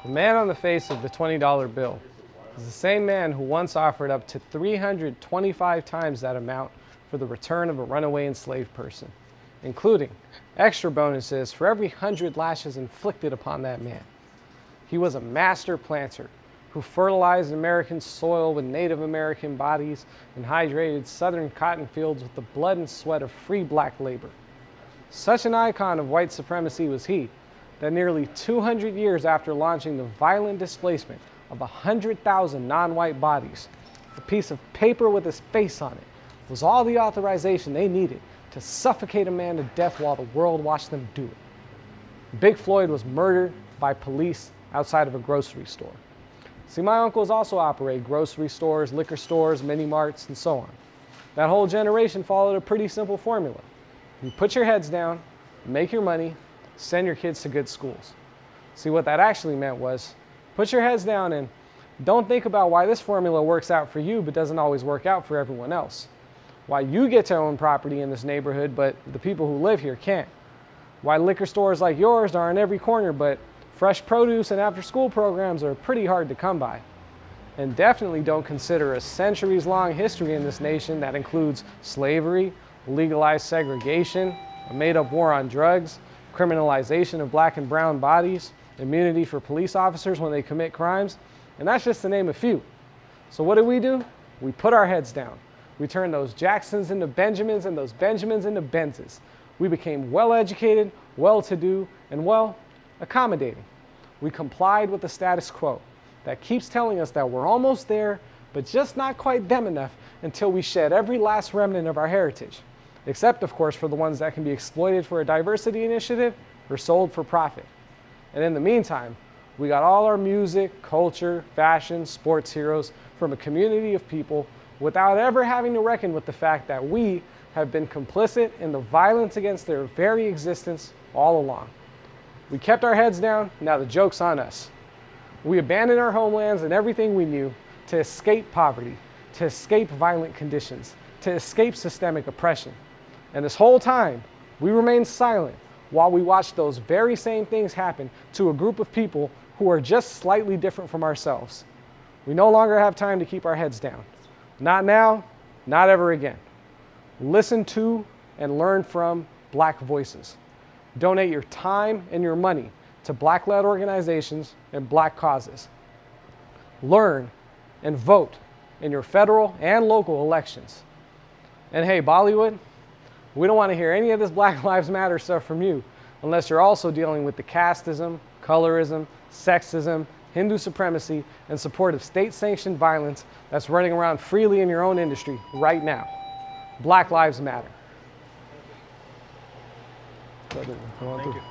The man on the face of the $20 bill is the same man who once offered up to 325 times that amount for the return of a runaway enslaved person, including extra bonuses for every 100 lashes inflicted upon that man. He was a master planter who fertilized American soil with Native American bodies and hydrated Southern cotton fields with the blood and sweat of free black labor. Such an icon of white supremacy was he that nearly 200 years after launching the violent displacement of 100,000 non-white bodies, a piece of paper with his face on it was all the authorization they needed to suffocate a man to death while the world watched them do it. Big Floyd was murdered by police outside of a grocery store. See, my uncles also operate grocery stores, liquor stores, mini marts, and so on. That whole generation followed a pretty simple formula. You put your heads down, make your money, send your kids to good schools. See, what that actually meant was, put your heads down and don't think about why this formula works out for you but doesn't always work out for everyone else. Why you get to own property in this neighborhood but the people who live here can't. Why liquor stores like yours are on every corner but fresh produce and after-school programs are pretty hard to come by. And definitely don't consider a centuries-long history in this nation that includes slavery, legalized segregation, a made-up war on drugs, criminalization of black and brown bodies, immunity for police officers when they commit crimes, and that's just to name a few. So what do? We put our heads down. We turned those Jacksons into Benjamins and those Benjamins into Benzes. We became well-educated, well-to-do, and accommodating. We complied with the status quo that keeps telling us that we're almost there, but just not quite them enough until we shed every last remnant of our heritage. Except, of course, for the ones that can be exploited for a diversity initiative or sold for profit. And in the meantime, we got all our music, culture, fashion, sports heroes from a community of people without ever having to reckon with the fact that we have been complicit in the violence against their very existence all along. We kept our heads down, now the joke's on us. We abandoned our homelands and everything we knew to escape poverty, to escape violent conditions, to escape systemic oppression. And this whole time, we remained silent while we watched those very same things happen to a group of people who are just slightly different from ourselves. We no longer have time to keep our heads down. Not now, not ever again. Listen to and learn from Black voices. Donate your time and your money to Black-led organizations and Black causes. Learn and vote in your federal and local elections. And hey, Bollywood, we don't want to hear any of this Black Lives Matter stuff from you unless you're also dealing with the casteism, colorism, sexism, Hindu supremacy, and support of state-sanctioned violence that's running around freely in your own industry right now. Black Lives Matter. Thank you.